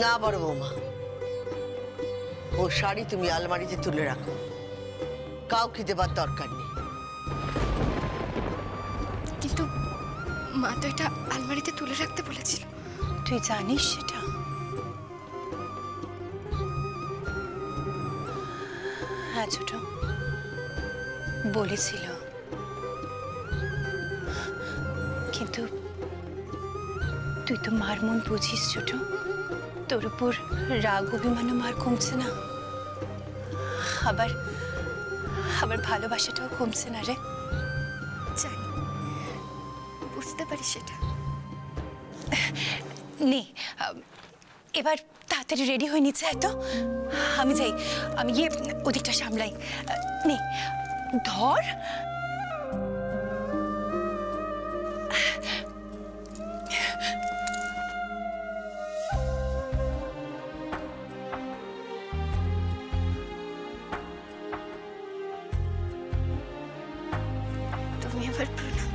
না বড় বৌমা, ও শাড়ি তুমি আলমারিতে তুলে রাখো, কাউকে দেবার দরকার নেই। কিন্তু মা তো এটা আলমারিতে তুলে রাখতে বলেছিল। তুই জানিস সেটা? হ্যাঁ ছোট, বলেছিল, কিন্তু তুই তো মার মন বুঝিস ছোট, তোর উপর রাগ অভিমানও মার কমছে না, আবার আবার ভালোবাসাটাও কমছে না রে। জানি, বুঝতে পারি সেটা। নে এবার তাড়াতাড়ি রেডি হয়ে নিচ্ছে তো, আমি যাই, আমি গিয়ে ওদিকটা সামলাই। নে ধর। তুমি আবার প্রণাম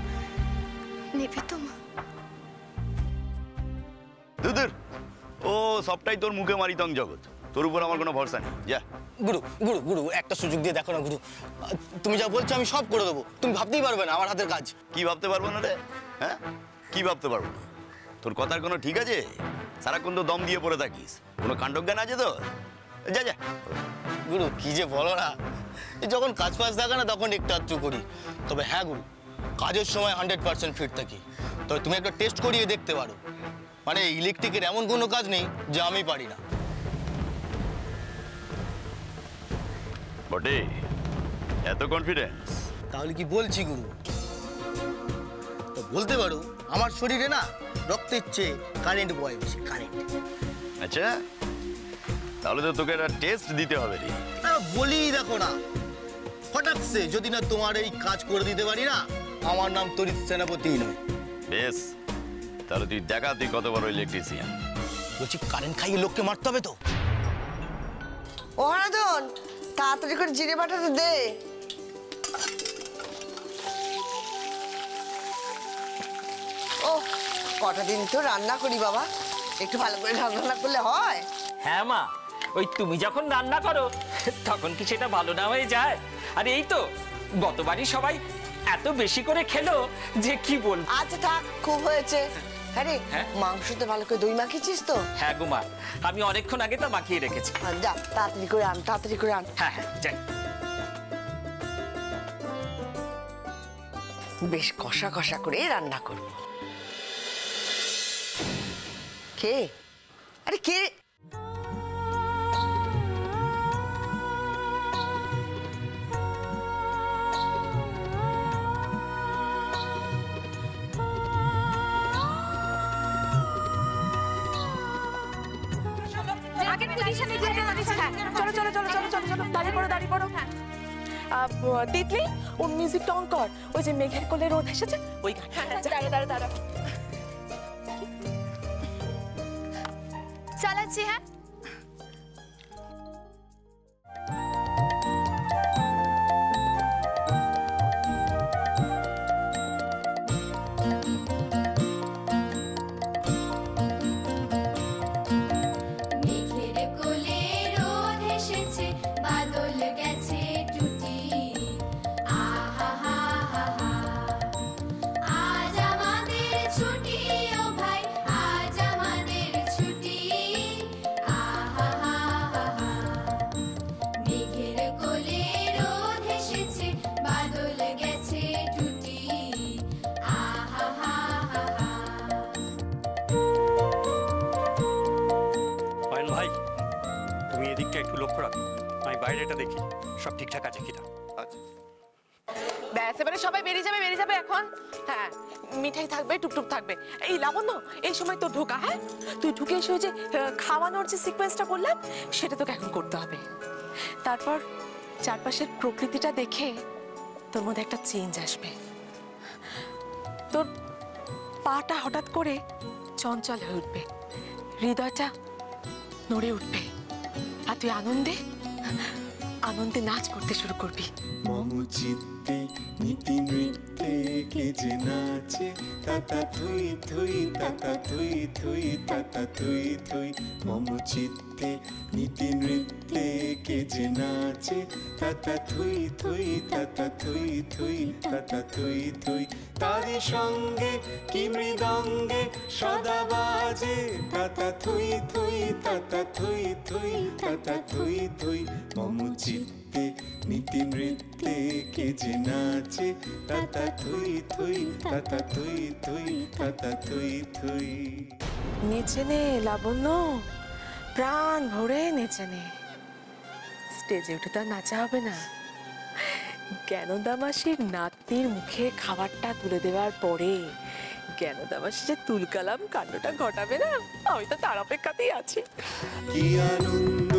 নেবে তো মা? দুদূর, ও সবটাই তোর মুখে মারিতং জগৎ, তোর উপর আমার কোনো ভরসা নেই। যা। গুরু গুরু গুরু একটা সুযোগ দিয়ে দেখো না গুরু, তুমি যা বলছো আমি সব করে দেবো, তুমি ভাবতেই পারবে না আমার হাতের কাজ। কি ভাবতে পারবো না রে? হ্যাঁ, কি ভাবতে পারবো না? তোর কথার কোনো ঠিক আছে? সারাক্ষণ তো দম দিয়ে পড়ে থাকিস, কোনো কাণ্ডজ্ঞান আছে তো? যা যা। গুরু কি যে বলো না, যখন কাজ ফাজ থাকে না তখন একটু আধটু করি, তবে হ্যাঁ গুরু কাজের সময় 100% ফিট থাকি। তবে তুমি একটা টেস্ট করিয়ে দেখতে পারো, মানে ইলেকট্রিকের এমন কোনো কাজ নেই যা আমি পারি না। বটে, এত কনফিডেন্স? তাহলে কি বলছি গুরু, তো বলতে পারো আমার শরীরে না রক্তের চেয়ে কারেন্ট বয় বেশি, কারেন্ট। আচ্ছা, তাহলে তো তোকে একটা টেস্ট দিতে হবে রে। বলি দেখো না, হঠাৎ সে যদি না তোমার এই কাজ করে দিতে পারি না, আমার নাম তরিৎ সেনাপতি নয়। বেশ, তাহলে তুই দেখা তুই কত বড় ইলেকট্রিশিয়ান। বলছি কারেন্ট খাইয়ে লোককে মারতে হবে তো। ও হারাধন, তাড়াতাড়ি করে জিরে বাটাটা দে। ও কটা দিন তো রান্না করি বাবা, একটু ভালো করে রান্না না করলে হয়? হ্যাঁ মা, ওই তুমি যখন রান্না করো তখন কি সেটা ভালো না হয়ে যায়? আর এই তো গতবারই সবাই এত বেশি করে খেলো যে কি বল। আচ্ছা থাক, খুব হয়েছে। হ্যাঁ রে, মাংসতে ভালো করে দই মাখিয়েছিস তো? হ্যাঁ গো মা, আমি অনেকক্ষণ আগে তা মাখিয়ে রেখেছি। যা তাড়াতাড়ি করে আন, তাড়াতাড়ি করে আন। হ্যাঁ হ্যাঁ যাই। বেশ কষা কষা করে রান্না করব। কে? আরে কে? চলো চলো চলো চলো চলো চলো, দাঁড়িয়ে পড়ো দাঁড়িয়ে পড়ো। তিতলি, ওর মিউজিকটা অন কর, ওই যে মেঘের কোলে রোদ এসেছে ওই গান। দাঁড়া দাঁড়া দাঁড়া, চালাচ্ছি। হ্যাঁ একটু লক্ষ্য রাখো, আমি বাইরেটা দেখি সব ঠিকঠাক আছে কিনা। আচ্ছা ব্যাস, এবারে সবাই বেরিয়ে যাবে এখন। হ্যাঁ, মিঠাই থাকবে, টুকটুক থাকবে। এই লাবণ্য, এই সময় তো ঢোকা। হ্যাঁ, তুই ঢুকে এসে যে খাওয়ানোর যে সিকোয়েন্সটা বললাম সেটা তোকে এখন করতে হবে। তারপর চারপাশের প্রকৃতিটা দেখে তোর মধ্যে একটা চেঞ্জ আসবে। তোর পাটা হঠাৎ করে চঞ্চল হয়ে উঠবে, হৃদয়টা নড়ে উঠবে, আর তুই আনন্দে আনন্দে নাচ করতে শুরু করবি। মম চিত্তে চিত্তে নীতি নৃত্যে কে যে নাচে তাতা থুই থুই তাতা থুই থুই তাতা থুই থুই মম চিত্তে নীতি নৃত্যে কে যে নাচে তাতা থুই থুই তাতা থুই থুই তাতা থুই থুই তারি সঙ্গে কি মৃদঙ্গে সদা বাজে তাতা থুই থুই তাতা থুই থুই তাতা থুই থুই মম চিত্তে নীতি নৃত্যে কে যে নাচে তাতা থুই থুই তাতা থুই থুই তাতা থুই থুই। নেচে নে লাবণ্য, প্রাণ ভরে নেচে নে। স্টেজে উঠে তো আর নাচা হবে না। জ্ঞানদা মাসির নাতনির মুখে খাবারটা তুলে দেওয়ার পরে জ্ঞানদা মাসি যে তুলকালাম কাণ্ডটা ঘটাবে না, আমি তো তার অপেক্ষাতেই আছি। কি আনন্দ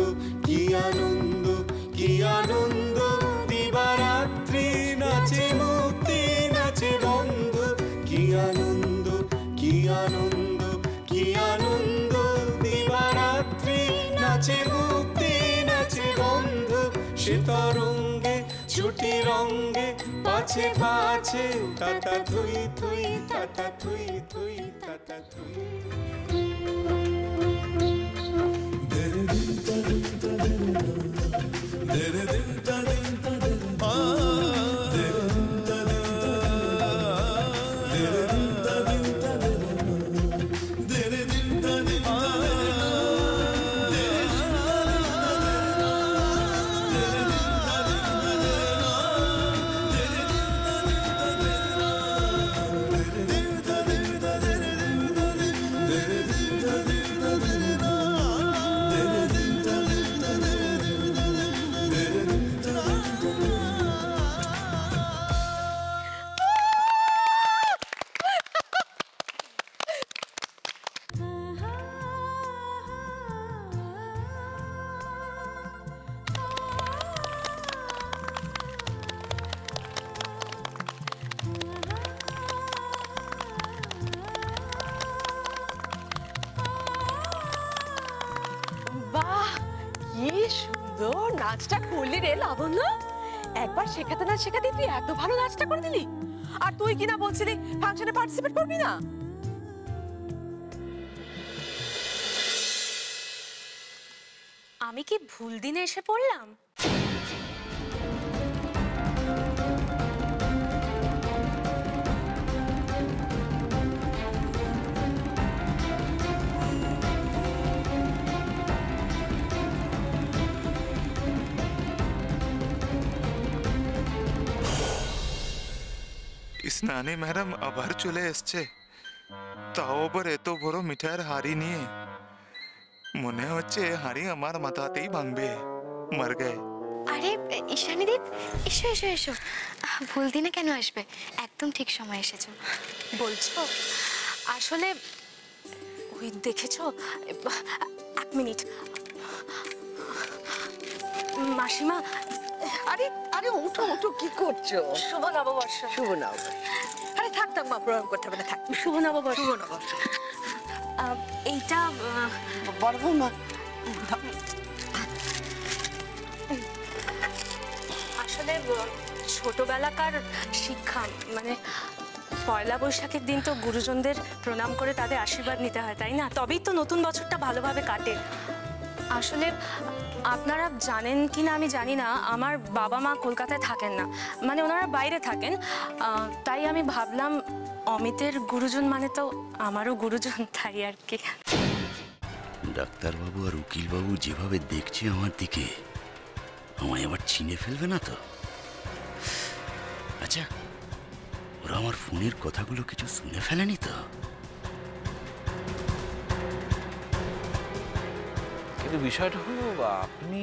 কি আনন্দ কি আনন্দ দিবারাত্রি নাচে মুক্তি নাচে বন্ধু কি আনন্দ কি আনন্দ কি আনন্দ দিবারাত্রি নাচে মুক্তি নাচে বন্ধু সে তরঙ্গে ছুটি রঙ্গে পাছে পাছে তাতা থুই থুই তাতা থুই থুই তাতা থুই। বাহ, কি সুন্দর নাচটা করলি রে লাবণ্য। একবার শেখাতে না শেখাতে তুই এত ভালো নাচটা করে দিলি। আর তুই কিনা বলছিলি ফাংশনে পার্টিসিপেট করবি না। আমি কি ভুল দিনে এসে পড়লাম? স্নানী ম্যাডাম আবার চলে এসছে, তাও আবার এত বড় মিঠাইয়ের হাড়ি নিয়ে। মনে হচ্ছে হাড়ি আমার মাথাতেই ভাঙবে। মর গে। আরে ঈশানীদীপ, এসো এসো এসো। ভুল দিনে কেন আসবে, একদম ঠিক সময় এসেছো। বলছো আসলে ওই দেখেছো, এক মিনিট মাসিমা। আরে আরে উঠো উঠো, কি করছো? শুভ নববর্ষ। শুভ নববর্ষ। আরে থাক থাক মা, প্রণাম করতে হবে না, থাক। শুভ নববর্ষ। শুভ নববর্ষ। এইটা বড় বৌমা, আসলে ছোটবেলাকার শিক্ষা, মানে পয়লা বৈশাখের দিন তো গুরুজনদের প্রণাম করে তাদের আশীর্বাদ নিতে হয়, তাই না? তবেই তো নতুন বছরটা ভালোভাবে কাটে। আসলে আপনারা জানেন কি না আমি জানি না, আমার বাবা মা কলকাতায় থাকেন না, মানে ওনারা বাইরে থাকেন। তাই আমি ভাবলাম অমিতের গুরুজন মানে তো আমারও গুরুজন, তাই আর কি। ডাক্তারবাবু আর উকিলবাবু যেভাবে দেখছে আমার দিকে, আমায় আবার চিনে ফেলবে না তো? আচ্ছা, ওরা আমার ফোনের কথাগুলো কিছু শুনে ফেলেনি তো? কিন্তু বিষয়টা হলো আপনি